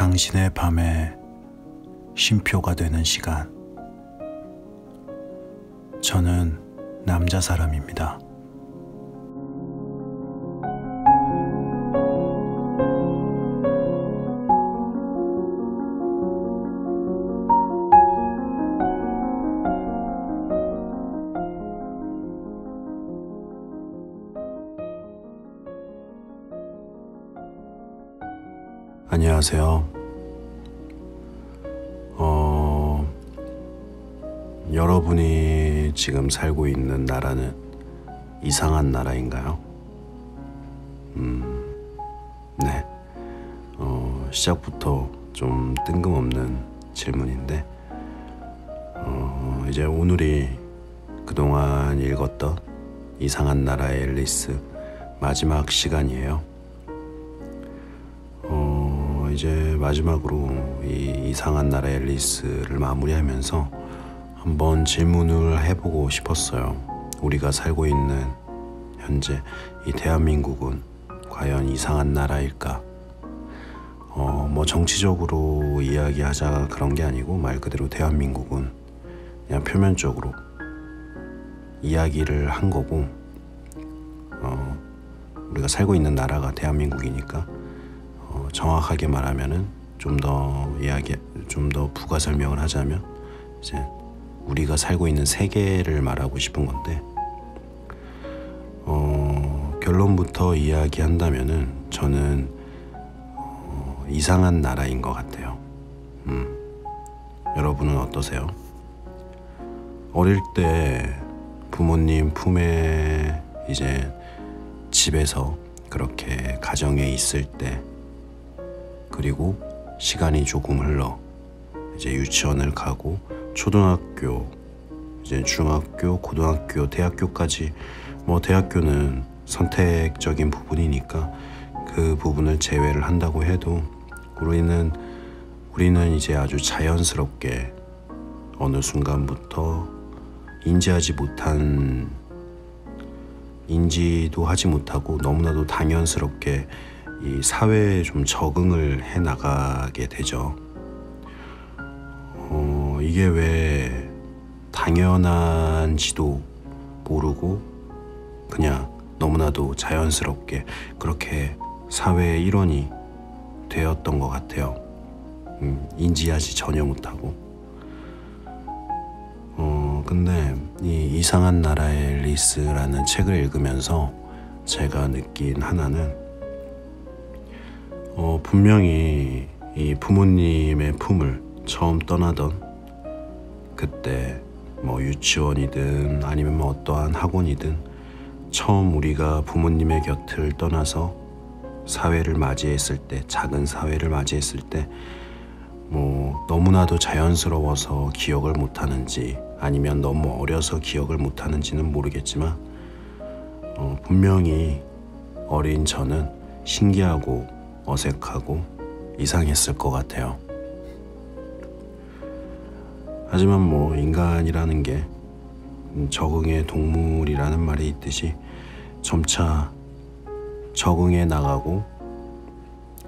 당신의 밤에 쉼표가 되는 시간. 저는 남자 사람입니다. 안녕하세요. 여러분이 지금 살고 있는 나라는 이상한 나라인가요? 네. 시작부터 좀 뜬금없는 질문인데, 이제 오늘이 그동안 읽었던 이상한 나라의 앨리스 마지막 시간이에요. 이제 마지막으로 이 이상한 나라의 앨리스를 마무리하면서 한번 질문을 해보고 싶었어요. 우리가 살고 있는 현재 이 대한민국은 과연 이상한 나라일까? 뭐 정치적으로 이야기하자 그런 게 아니고 말 그대로 대한민국은 그냥 표면적으로 이야기를 한 거고, 우리가 살고 있는 나라가 대한민국이니까 정확하게 말하면은 좀 더 부가 설명을 하자면 이제 우리가 살고 있는 세계를 말하고 싶은 건데, 결론부터 이야기한다면은 저는 이상한 나라인 것 같아요. 여러분은 어떠세요? 어릴 때 부모님 품에 이제 집에서 그렇게 가정에 있을 때, 그리고 시간이 조금 흘러 이제 유치원을 가고 초등학교, 이제 중학교, 고등학교, 대학교까지, 뭐 대학교는 선택적인 부분이니까 그 부분을 제외를 한다고 해도 우리는 이제 아주 자연스럽게 어느 순간부터 인지도 하지 못하고 너무나도 당연스럽게 이 사회에 좀 적응을 해 나가게 되죠. 이게 왜 당연한지도 모르고 그냥 너무나도 자연스럽게 그렇게 사회의 일원이 되었던 것 같아요. 인지하지 전혀 못하고. 근데 이 이상한 나라의 앨리스라는 책을 읽으면서 제가 느낀 하나는, 분명히 이 부모님의 품을 처음 떠나던 그때, 뭐 유치원이든 아니면 뭐 어떠한 학원이든 처음 우리가 부모님의 곁을 떠나서 사회를 맞이했을 때, 작은 사회를 맞이했을 때, 뭐 너무나도 자연스러워서 기억을 못하는지 아니면 너무 어려서 기억을 못하는지는 모르겠지만, 분명히 어린 저는 신기하고 어색하고 이상했을 것 같아요. 하지만 뭐 인간이라는 게 적응의 동물이라는 말이 있듯이 점차 적응해 나가고,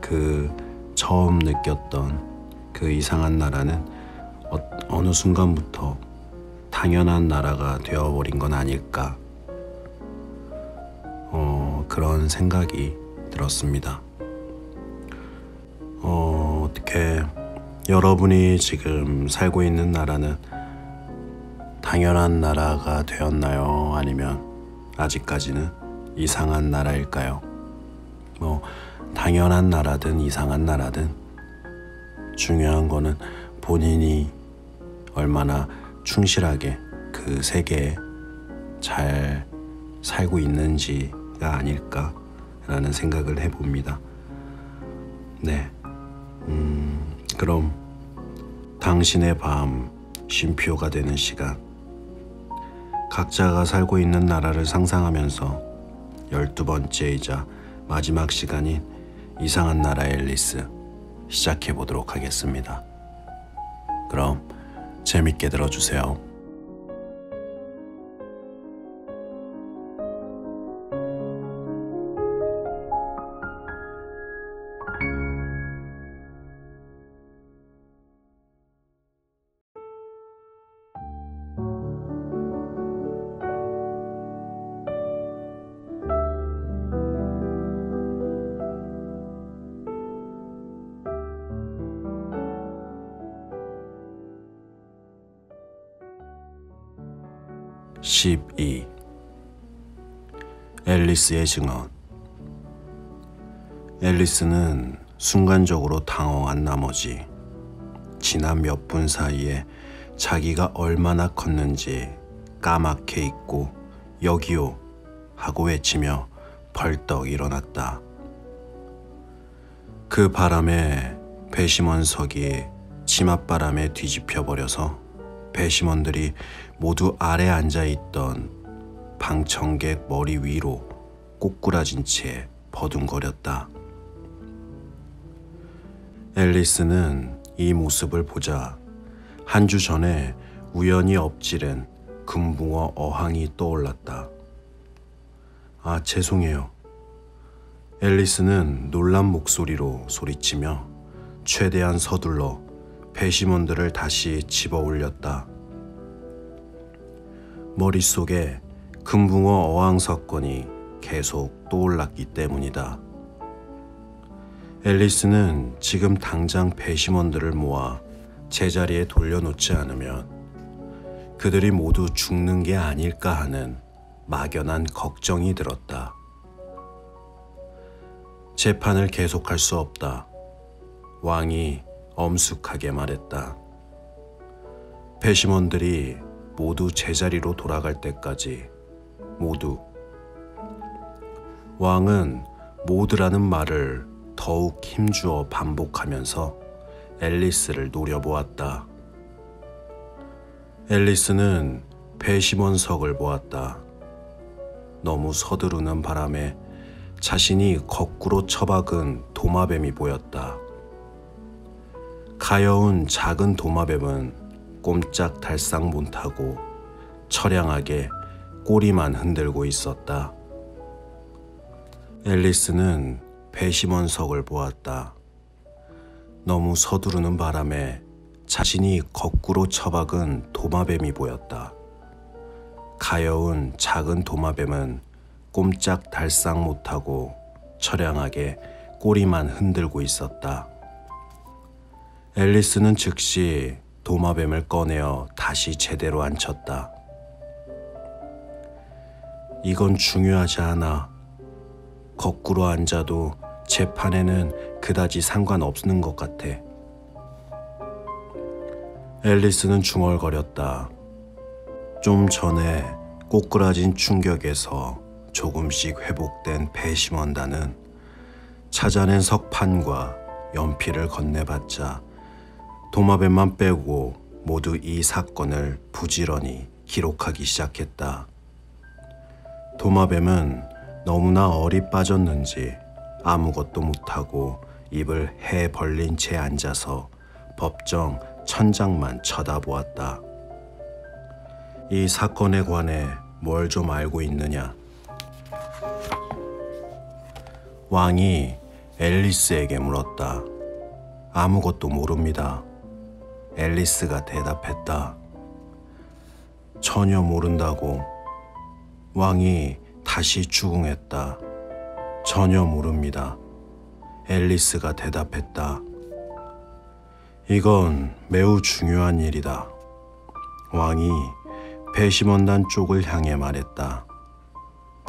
그 처음 느꼈던 그 이상한 나라는 어느 순간부터 당연한 나라가 되어버린 건 아닐까, 그런 생각이 들었습니다. 어떻게 여러분이 지금 살고 있는 나라는 당연한 나라가 되었나요? 아니면 아직까지는 이상한 나라일까요? 뭐 당연한 나라든 이상한 나라든 중요한 거는 본인이 얼마나 충실하게 그 세계에 잘 살고 있는지가 아닐까라는 생각을 해봅니다. 네. 그럼 당신의 밤 쉼표가 되는 시간, 각자가 살고 있는 나라를 상상하면서 12번째이자 마지막 시간인 이상한 나라의 앨리스 시작해 보도록 하겠습니다. 그럼 재밌게 들어주세요. 12. 앨리스의 증언. 앨리스는 순간적으로 당황한 나머지 지난 몇 분 사이에 자기가 얼마나 컸는지 까맣게 잊고 여기요 하고 외치며 벌떡 일어났다. 그 바람에 배심원석이 치맛바람에 뒤집혀 버려서 배심원들이 모두 아래 앉아있던 방청객 머리 위로 꼬꾸라진 채 버둥거렸다. 앨리스는 이 모습을 보자 한 주 전에 우연히 엎질은 금붕어 어항이 떠올랐다. 아, 죄송해요. 앨리스는 놀란 목소리로 소리치며 최대한 서둘러 배심원들을 다시 집어 올렸다. 머릿속에 금붕어 어항 사건이 계속 떠올랐기 때문이다. 앨리스는 지금 당장 배심원들을 모아 제자리에 돌려놓지 않으면 그들이 모두 죽는 게 아닐까 하는 막연한 걱정이 들었다. 재판을 계속할 수 없다. 왕이 엄숙하게 말했다. 배심원들이 모두 제자리로 돌아갈 때까지 모두. 왕은 모두라는 말을 더욱 힘주어 반복하면서 앨리스를 노려보았다. 앨리스는 배심원석을 보았다. 너무 서두르는 바람에 자신이 거꾸로 처박은 도마뱀이 보였다. 가여운 작은 도마뱀은 꼼짝달싹 못하고 처량하게 꼬리만 흔들고 있었다. 앨리스는 배심원석을 보았다. 너무 서두르는 바람에 자신이 거꾸로 처박은 도마뱀이 보였다. 가여운 작은 도마뱀은 꼼짝달싹 못하고 처량하게 꼬리만 흔들고 있었다. 앨리스는 즉시 도마뱀을 꺼내어 다시 제대로 앉혔다. 이건 중요하지 않아. 거꾸로 앉아도 재판에는 그다지 상관없는 것 같아. 앨리스는 중얼거렸다. 좀 전에 꼬꾸라진 충격에서 조금씩 회복된 배심원단은 찾아낸 석판과 연필을 건네봤자 도마뱀만 빼고 모두 이 사건을 부지런히 기록하기 시작했다. 도마뱀은 너무나 얼이 빠졌는지 아무것도 못하고 입을 해 벌린 채 앉아서 법정 천장만 쳐다보았다. 이 사건에 관해 뭘 좀 알고 있느냐? 왕이 앨리스에게 물었다. 아무것도 모릅니다. 앨리스가 대답했다. 전혀 모른다고. 왕이 다시 추궁했다. 전혀 모릅니다. 앨리스가 대답했다. 이건 매우 중요한 일이다. 왕이 배심원단 쪽을 향해 말했다.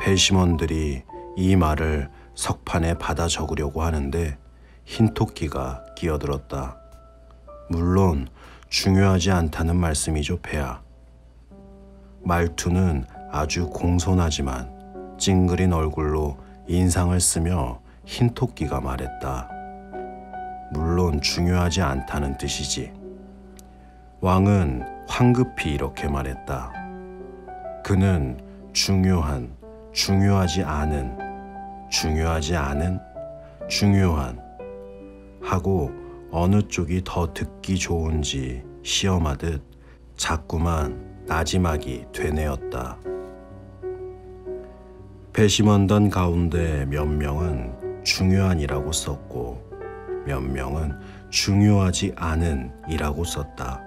배심원들이 이 말을 석판에 받아 적으려고 하는데 흰토끼가 끼어들었다. 물론 중요하지 않다는 말씀이죠, 폐하. 말투는 아주 공손하지만 찡그린 얼굴로 인상을 쓰며 흰토끼가 말했다. 물론 중요하지 않다는 뜻이지. 왕은 황급히 이렇게 말했다. 그는 중요한, 중요하지 않은, 중요하지 않은, 중요한 하고 어느 쪽이 더 듣기 좋은지 시험하듯 자꾸만 나지막이 되뇌었다. 배심원단 가운데 몇 명은 중요한이라고 썼고 몇 명은 중요하지 않은 이라고 썼다.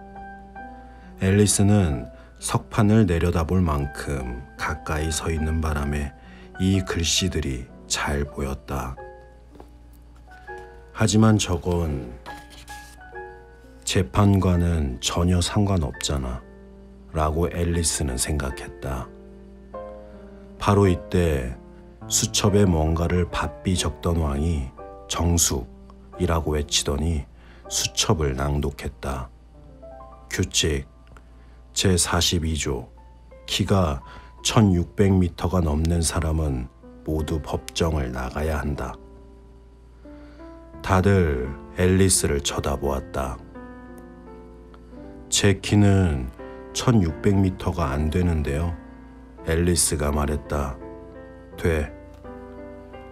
앨리스는 석판을 내려다볼 만큼 가까이 서 있는 바람에 이 글씨들이 잘 보였다. 하지만 저건 재판과는 전혀 상관없잖아. 라고 앨리스는 생각했다. 바로 이때 수첩에 뭔가를 바삐 적던 왕이 정숙이라고 외치더니 수첩을 낭독했다. 규칙 제42조 키가 1600m가 넘는 사람은 모두 법정을 나가야 한다. 다들 앨리스를 쳐다보았다. 제 키는 1600m가 안 되는데요. 앨리스가 말했다. 돼.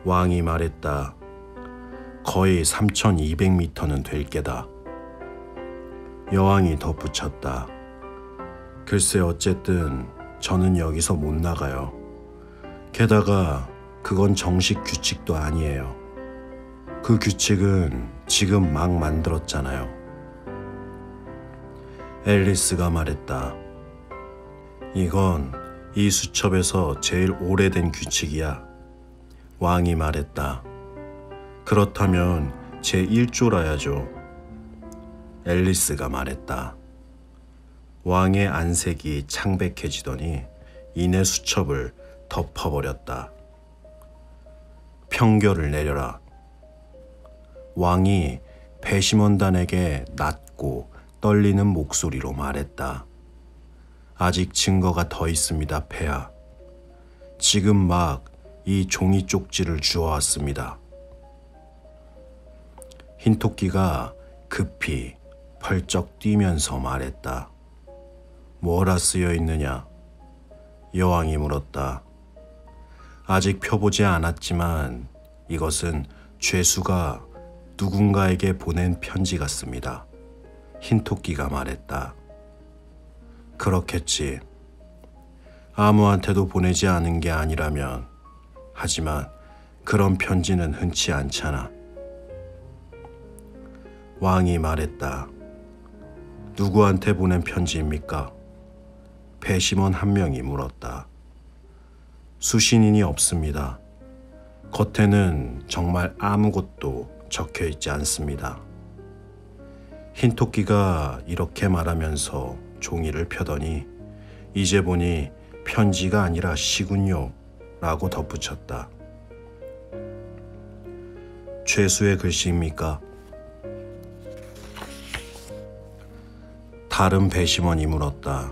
왕이 말했다. 거의 3200m는 될 게다. 여왕이 덧붙였다. 글쎄 어쨌든 저는 여기서 못 나가요. 게다가 그건 정식 규칙도 아니에요. 그 규칙은 지금 막 만들었잖아요. 앨리스가 말했다. 이건 이 수첩에서 제일 오래된 규칙이야. 왕이 말했다. 그렇다면 제1조라야죠. 앨리스가 말했다. 왕의 안색이 창백해지더니 이내 수첩을 덮어버렸다. 평결을 내려라. 왕이 배심원단에게 낮고 떨리는 목소리로 말했다. 아직 증거가 더 있습니다, 폐하. 지금 막 이 종이 쪽지를 주워왔습니다. 흰토끼가 급히 펄쩍 뛰면서 말했다. 뭐라 쓰여 있느냐? 여왕이 물었다. 아직 펴보지 않았지만 이것은 죄수가 누군가에게 보낸 편지 같습니다. 흰토끼가 말했다. 그렇겠지. 아무한테도 보내지 않은 게 아니라면. 하지만 그런 편지는 흔치 않잖아. 왕이 말했다. 누구한테 보낸 편지입니까? 배심원 한 명이 물었다. 수신인이 없습니다. 겉에는 정말 아무것도 적혀 있지 않습니다. 흰토끼가 이렇게 말하면서 종이를 펴더니 이제 보니 편지가 아니라 시군요 라고 덧붙였다. 죄수의 글씨입니까? 다른 배심원이 물었다.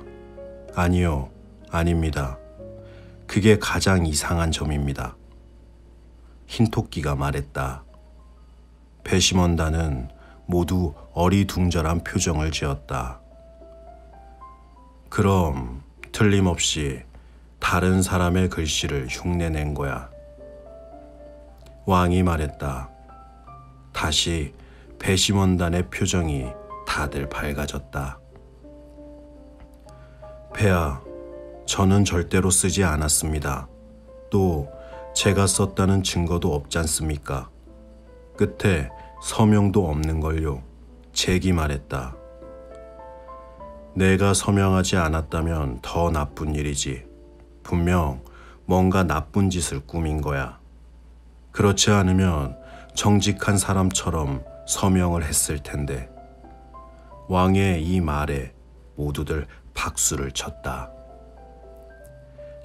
아니요, 아닙니다. 그게 가장 이상한 점입니다. 흰토끼가 말했다. 배심원단은 모두 어리둥절한 표정을 지었다. 그럼 틀림없이 다른 사람의 글씨를 흉내낸 거야. 왕이 말했다. 다시 배심원단의 표정이 다들 밝아졌다. 폐하, 저는 절대로 쓰지 않았습니다. 또 제가 썼다는 증거도 없지 않습니까? 끝에 서명도 없는걸요. 잭이 말했다. 내가 서명하지 않았다면 더 나쁜 일이지. 분명 뭔가 나쁜 짓을 꾸민 거야. 그렇지 않으면 정직한 사람처럼 서명을 했을 텐데. 왕의 이 말에 모두들 박수를 쳤다.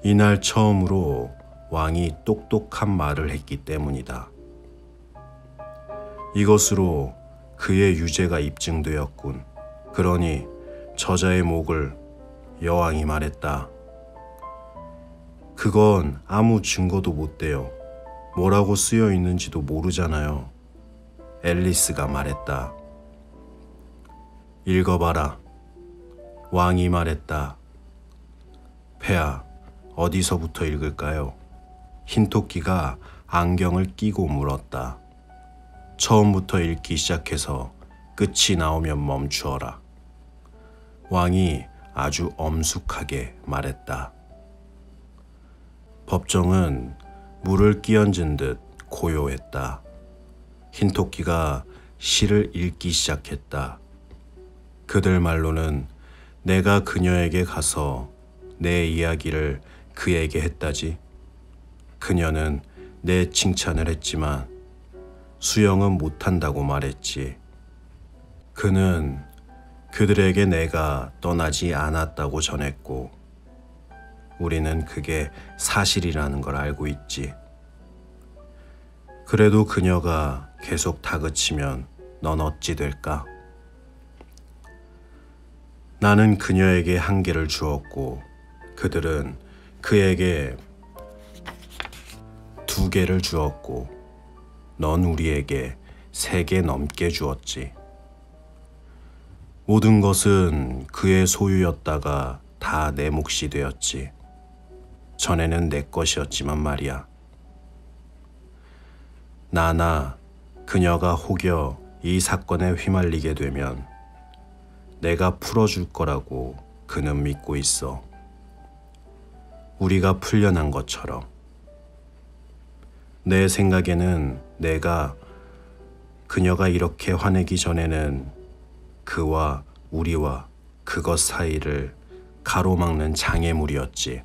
이날 처음으로 왕이 똑똑한 말을 했기 때문이다. 이것으로 그의 유죄가 입증되었군. 그러니 저자의 목을 여왕이 말했다. 그건 아무 증거도 못 돼요. 뭐라고 쓰여 있는지도 모르잖아요. 앨리스가 말했다. 읽어봐라. 왕이 말했다. 폐하, 어디서부터 읽을까요? 흰토끼가 안경을 끼고 물었다. 처음부터 읽기 시작해서 끝이 나오면 멈추어라. 왕이 아주 엄숙하게 말했다. 법정은 물을 끼얹은 듯 고요했다. 흰토끼가 시를 읽기 시작했다. 그들 말로는 내가 그녀에게 가서 내 이야기를 그에게 했다지. 그녀는 내 칭찬을 했지만 수영은 못한다고 말했지. 그는 그들에게 내가 떠나지 않았다고 전했고 우리는 그게 사실이라는 걸 알고 있지. 그래도 그녀가 계속 다그치면 넌 어찌 될까? 나는 그녀에게 한계를 주었고 그들은 그에게 2개를 주었고 넌 우리에게 3개 넘게 주었지. 모든 것은 그의 소유였다가 다 내 몫이 되었지. 전에는 내 것이었지만 말이야. 나나 그녀가 혹여 이 사건에 휘말리게 되면 내가 풀어줄 거라고 그는 믿고 있어. 우리가 풀려난 것처럼. 내 생각에는 내가 그녀가 이렇게 화내기 전에는 그와 우리와 그것 사이를 가로막는 장애물이었지.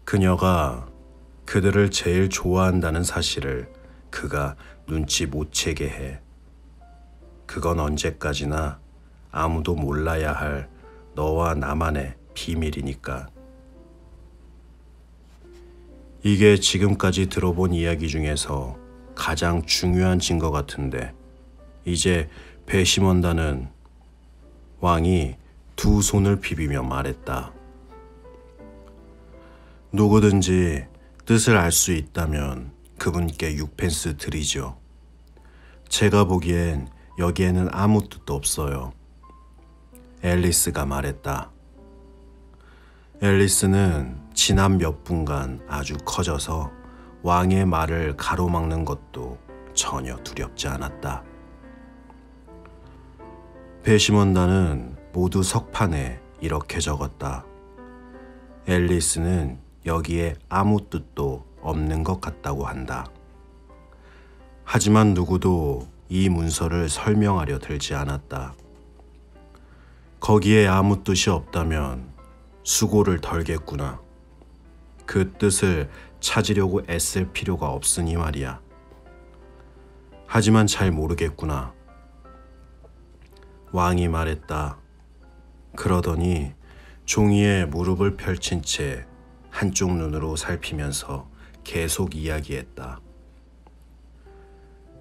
그녀가 그들을 제일 좋아한다는 사실을 그가 눈치 못 채게 해. 그건 언제까지나 아무도 몰라야 할 너와 나만의 비밀이니까. 이게 지금까지 들어본 이야기 중에서 가장 중요한 증거 같은데 이제 배심원단은 왕이 2 손을 비비며 말했다. 누구든지 뜻을 알 수 있다면 그분께 6펜스 드리죠. 제가 보기엔 여기에는 아무 뜻도 없어요. 앨리스가 말했다. 앨리스는 지난 몇 분간 아주 커져서 왕의 말을 가로막는 것도 전혀 두렵지 않았다. 배심원단은 모두 석판에 이렇게 적었다. 앨리스는 여기에 아무 뜻도 없는 것 같다고 한다. 하지만 누구도 이 문서를 설명하려 들지 않았다. 거기에 아무 뜻이 없다면 수고를 덜겠구나. 그 뜻을 찾으려고 애쓸 필요가 없으니 말이야. 하지만 잘 모르겠구나. 왕이 말했다. 그러더니 종이에 무릎을 펼친 채 한쪽 눈으로 살피면서 계속 이야기했다.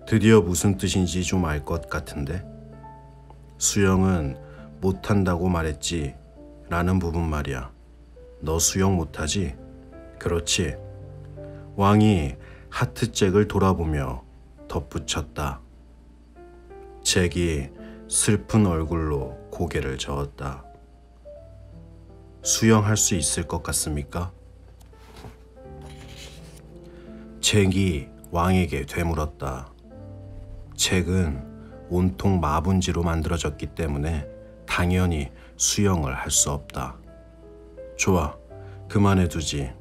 드디어 무슨 뜻인지 좀 알 것 같은데? 수영은 못한다고 말했지 라는 부분 말이야. 너 수영 못하지? 그렇지. 왕이 하트잭을 돌아보며 덧붙였다. 잭이 슬픈 얼굴로 고개를 저었다. 수영할 수 있을 것 같습니까? 잭이 왕에게 되물었다. 잭은 온통 마분지로 만들어졌기 때문에 당연히 수영을 할 수 없다. 좋아, 그만해두지.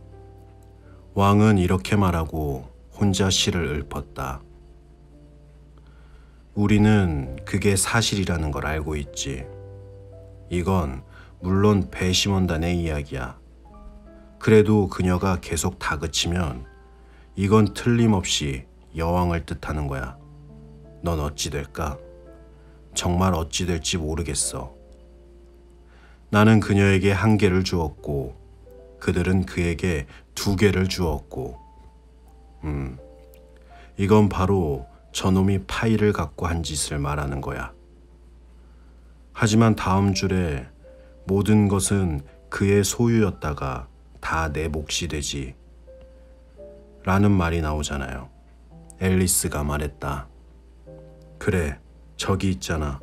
왕은 이렇게 말하고 혼자 실을 읊었다. 우리는 그게 사실이라는 걸 알고 있지. 이건 물론 배심원단의 이야기야. 그래도 그녀가 계속 다그치면 이건 틀림없이 여왕을 뜻하는 거야. 넌 어찌 될까? 정말 어찌 될지 모르겠어. 나는 그녀에게 1개를 주었고 그들은 그에게 2개를 주었고 이건 바로 저놈이 파이를 갖고 한 짓을 말하는 거야. 하지만 다음 줄에 모든 것은 그의 소유였다가 다 내 몫이 되지 라는 말이 나오잖아요. 앨리스가 말했다. 그래, 저기 있잖아.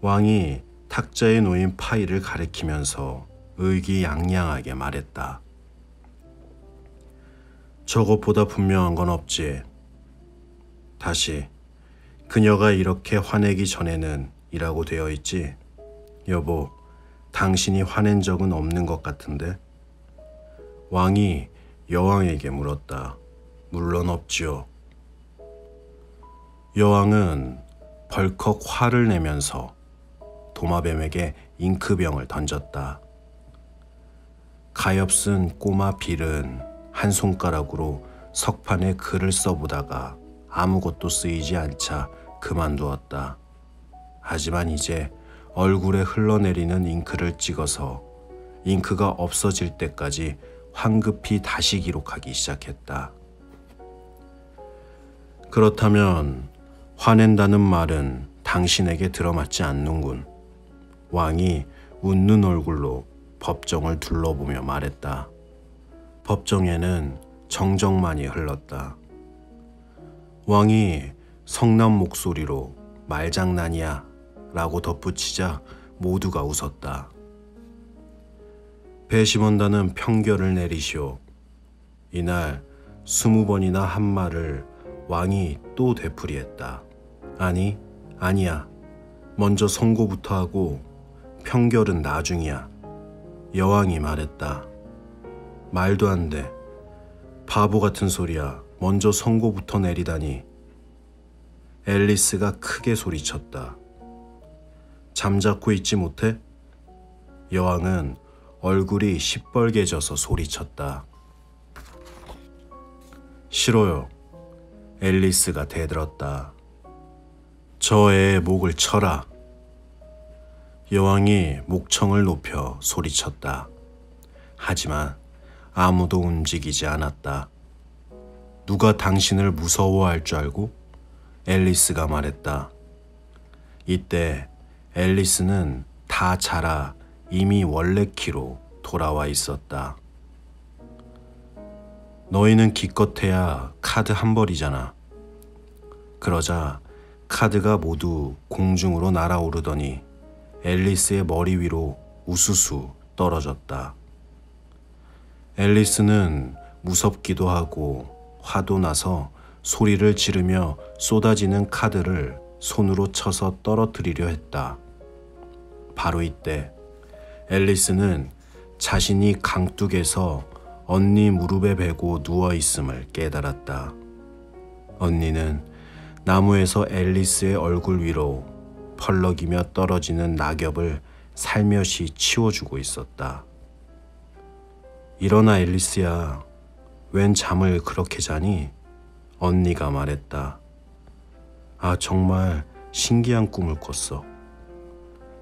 왕이 탁자에 놓인 파이를 가리키면서 의기양양하게 말했다. 저것보다 분명한 건 없지. 다시, 그녀가 이렇게 화내기 전에는 이라고 되어 있지. 여보, 당신이 화낸 적은 없는 것 같은데? 왕이 여왕에게 물었다. 물론 없지요. 여왕은 벌컥 화를 내면서 도마뱀에게 잉크병을 던졌다. 가엾은 꼬마 빌은 한 손가락으로 석판에 글을 써보다가 아무것도 쓰이지 않자 그만두었다. 하지만 이제 얼굴에 흘러내리는 잉크를 찍어서 잉크가 없어질 때까지 황급히 다시 기록하기 시작했다. 그렇다면 화낸다는 말은 당신에게 들어맞지 않는군. 왕이 웃는 얼굴로 법정을 둘러보며 말했다. 법정에는 정적만이 흘렀다. 왕이 성난 목소리로 말장난이야 라고 덧붙이자 모두가 웃었다. 배심원단은 평결을 내리시오. 이날 20번이나 한 말을 왕이 또 되풀이했다. 아니, 아니야. 먼저 선고부터 하고 평결은 나중이야. 여왕이 말했다. 말도 안 돼. 바보 같은 소리야. 먼저 선고부터 내리다니. 앨리스가 크게 소리쳤다. 잠자코 있지 못해? 여왕은 얼굴이 시뻘개져서 소리쳤다. 싫어요. 앨리스가 대들었다. 저 애의 목을 쳐라. 여왕이 목청을 높여 소리쳤다. 하지만 아무도 움직이지 않았다. 누가 당신을 무서워할 줄 알고? 앨리스가 말했다. 이때 앨리스는 다 자라 이미 원래 키로 돌아와 있었다. 너희는 기껏해야 카드 한 벌이잖아. 그러자 카드가 모두 공중으로 날아오르더니 앨리스의 머리 위로 우수수 떨어졌다. 앨리스는 무섭기도 하고 화도 나서 소리를 지르며 쏟아지는 카드를 손으로 쳐서 떨어뜨리려 했다. 바로 이때 앨리스는 자신이 강둑에서 언니 무릎에 베고 누워있음을 깨달았다. 언니는 나무에서 앨리스의 얼굴 위로 펄럭이며 떨어지는 낙엽을 살며시 치워주고 있었다. 일어나 앨리스야. 웬 잠을 그렇게 자니? 언니가 말했다. 아, 정말 신기한 꿈을 꿨어.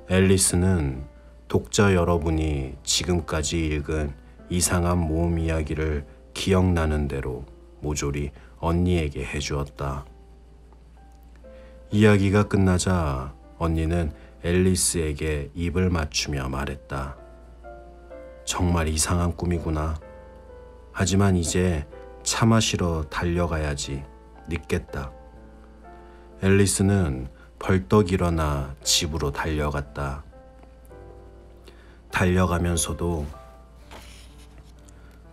앨리스는 독자 여러분이 지금까지 읽은 이상한 모험 이야기를 기억나는 대로 모조리 언니에게 해주었다. 이야기가 끝나자 언니는 앨리스에게 입을 맞추며 말했다. 정말 이상한 꿈이구나. 하지만 이제 차 마시러 달려가야지. 늦겠다. 앨리스는 벌떡 일어나 집으로 달려갔다. 달려가면서도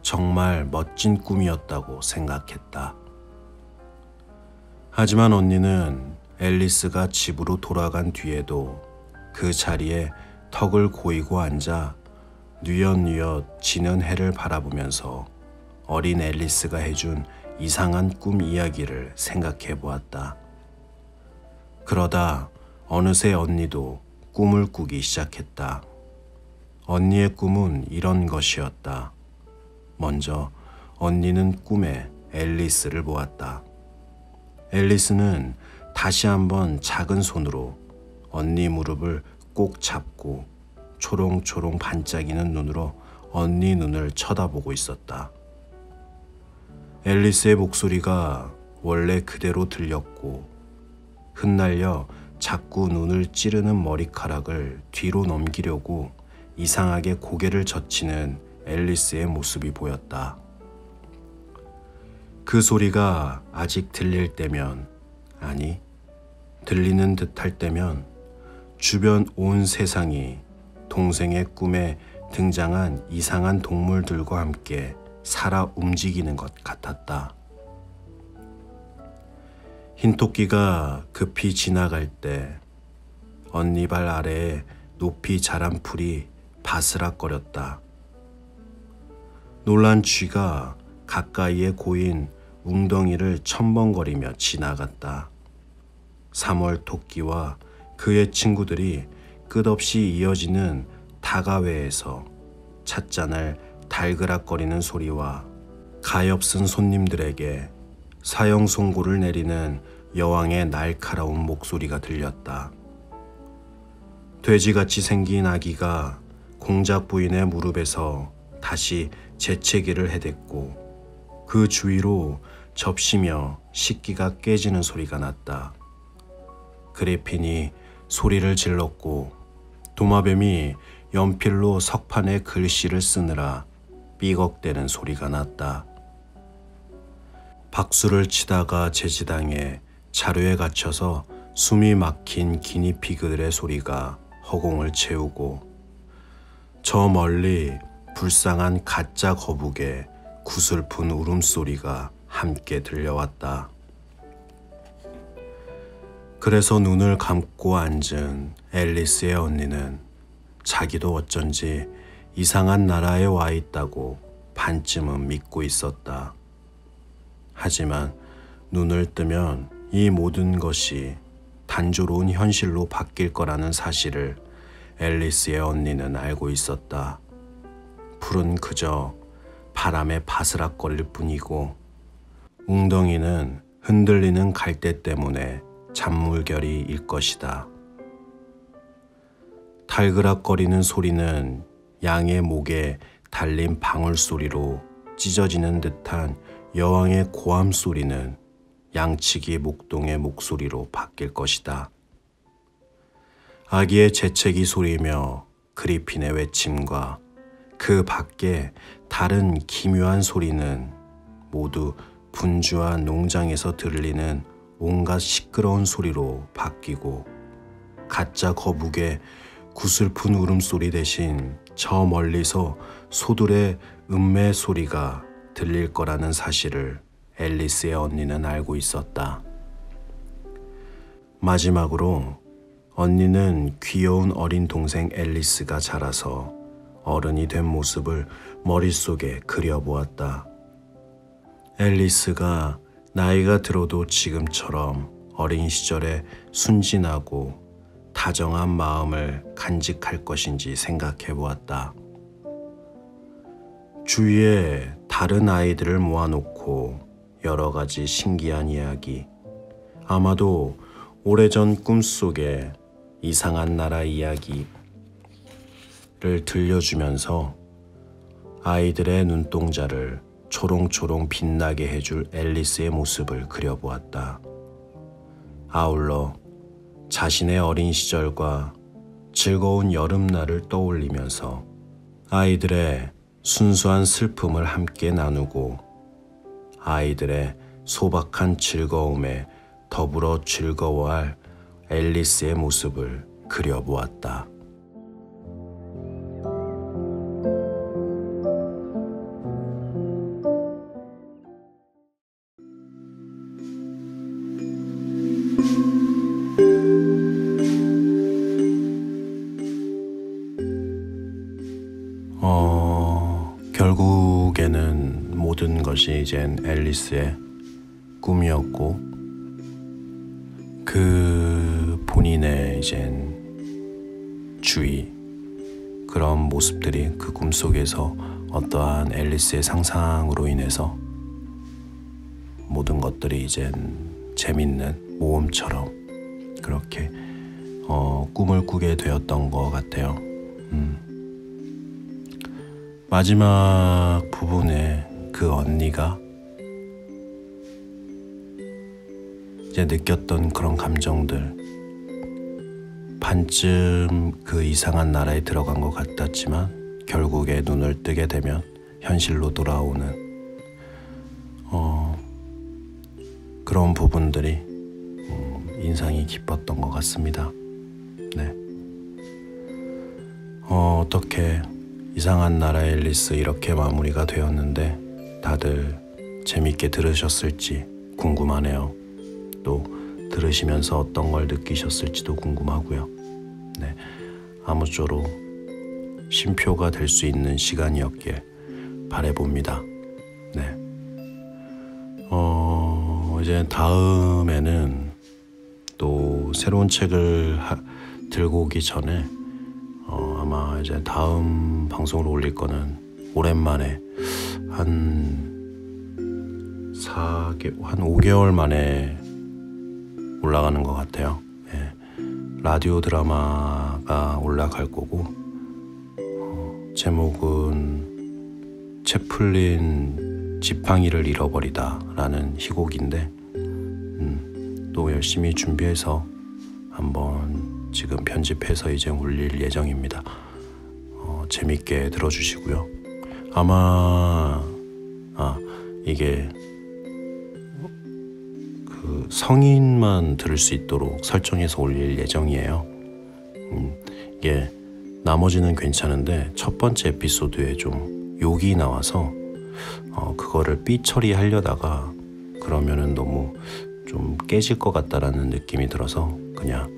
정말 멋진 꿈이었다고 생각했다. 하지만 언니는 앨리스가 집으로 돌아간 뒤에도 그 자리에 턱을 고이고 앉아 뉘엿뉘엿 지는 해를 바라보면서 어린 앨리스가 해준 이상한 꿈 이야기를 생각해 보았다. 그러다 어느새 언니도 꿈을 꾸기 시작했다. 언니의 꿈은 이런 것이었다. 먼저 언니는 꿈에 앨리스를 보았다. 앨리스는 다시 한번 작은 손으로 언니 무릎을 꼭 잡고 초롱초롱 반짝이는 눈으로 언니 눈을 쳐다보고 있었다. 앨리스의 목소리가 원래 그대로 들렸고 흩날려 자꾸 눈을 찌르는 머리카락을 뒤로 넘기려고 이상하게 고개를 젖히는 앨리스의 모습이 보였다. 그 소리가 아직 들릴 때면, 아니, 들리는 듯할 때면 주변 온 세상이 동생의 꿈에 등장한 이상한 동물들과 함께 살아 움직이는 것 같았다. 흰토끼가 급히 지나갈 때 언니 발 아래에 높이 자란 풀이 바스락거렸다. 놀란 쥐가 가까이에 고인 웅덩이를 첨벙거리며 지나갔다. 3월 토끼와 그의 친구들이 끝없이 이어지는 다가회에서 찻잔을 달그락거리는 소리와 가엾은 손님들에게 사형 선고를 내리는 여왕의 날카로운 목소리가 들렸다. 돼지같이 생긴 아기가 공작 부인의 무릎에서 다시 재채기를 해댔고 그 주위로 접시며 식기가 깨지는 소리가 났다. 그리핀이 소리를 질렀고 도마뱀이 연필로 석판에 글씨를 쓰느라 삐걱대는 소리가 났다. 박수를 치다가 제지당해 자루에 갇혀서 숨이 막힌 기니피그들의 소리가 허공을 채우고 저 멀리 불쌍한 가짜 거북의 구슬픈 울음소리가 함께 들려왔다. 그래서 눈을 감고 앉은 앨리스의 언니는 자기도 어쩐지 이상한 나라에 와 있다고 반쯤은 믿고 있었다. 하지만 눈을 뜨면 이 모든 것이 단조로운 현실로 바뀔 거라는 사실을 앨리스의 언니는 알고 있었다. 풀은 그저 바람에 바스락거릴 뿐이고 웅덩이는 흔들리는 갈대 때문에 잔물결이일 것이다. 달그락거리는 소리는 양의 목에 달린 방울소리로 찢어지는 듯한 여왕의 고함 소리는 양치기 목동의 목소리로 바뀔 것이다. 아기의 재채기 소리며 그리핀의 외침과 그 밖에 다른 기묘한 소리는 모두 분주한 농장에서 들리는 온갖 시끄러운 소리로 바뀌고 가짜 거북의 구슬픈 울음소리 대신 저 멀리서 소들의 음매 소리가 들릴 거라는 사실을 앨리스의 언니는 알고 있었다. 마지막으로 언니는 귀여운 어린 동생 앨리스가 자라서 어른이 된 모습을 머릿속에 그려보았다. 앨리스가 나이가 들어도 지금처럼 어린 시절에 순진하고 다정한 마음을 간직할 것인지 생각해 보았다. 주위에 다른 아이들을 모아놓고 여러 가지 신기한 이야기, 아마도 오래전 꿈속에 이상한 나라 이야기를 들려주면서 아이들의 눈동자를 초롱초롱 빛나게 해줄 앨리스의 모습을 그려보았다. 아울러 자신의 어린 시절과 즐거운 여름날을 떠올리면서 아이들의 순수한 슬픔을 함께 나누고 아이들의 소박한 즐거움에 더불어 즐거워할 앨리스의 모습을 그려보았다. 결국에는 모든 것이 이젠 앨리스의 꿈이었고 그 본인의 이젠 주의 그런 모습들이 그 꿈속에서 어떠한 앨리스의 상상으로 인해서 모든 것들이 이젠 재밌는 모험처럼 그렇게 꿈을 꾸게 되었던 것 같아요. 마지막 부분에 그 언니가 이제 느꼈던 그런 감정들, 반쯤 그 이상한 나라에 들어간 것 같았지만 결국에 눈을 뜨게 되면 현실로 돌아오는 그런 부분들이 인상이 깊었던 것 같습니다. 네. 어떻게 이상한 나라의 앨리스 이렇게 마무리가 되었는데 다들 재밌게 들으셨을지 궁금하네요. 또 들으시면서 어떤 걸 느끼셨을지도 궁금하고요. 네, 아무쪼록 쉼표가 될 수 있는 시간이었길 바라봅니다. 네. 이제 다음에는 또 새로운 책을 들고 오기 전에 아마 이제 다음 방송을 올릴 거는 오랜만에 한 5개월 만에 올라가는 것 같아요. 예. 라디오 드라마가 올라갈 거고 제목은 채플린 지팡이를 잃어버리다 라는 희곡인데 또 열심히 준비해서 한번 지금 편집해서 이제 올릴 예정입니다. 재밌게 들어주시고요. 아마 이게 그 성인만 들을 수 있도록 설정해서 올릴 예정이에요. 이게 나머지는 괜찮은데 첫 번째 에피소드에 좀 욕이 나와서 그거를 삐 처리하려다가 그러면은 너무 좀 깨질 것 같다라는 느낌이 들어서 그냥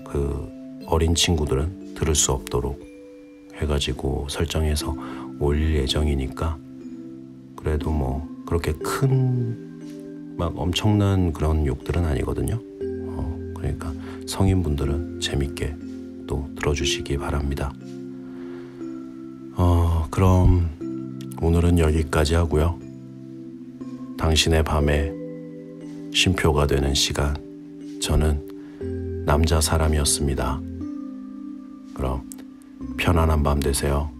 그 어린 친구들은 들을 수 없도록 해가지고 설정해서 올릴 예정이니까 그래도 뭐 그렇게 큰 막 엄청난 그런 욕들은 아니거든요. 그러니까 성인분들은 재밌게 또 들어주시기 바랍니다. 그럼 오늘은 여기까지 하고요. 당신의 밤에 쉼표가 되는 시간, 저는 남자 사람이었습니다. 그럼 편안한 밤 되세요.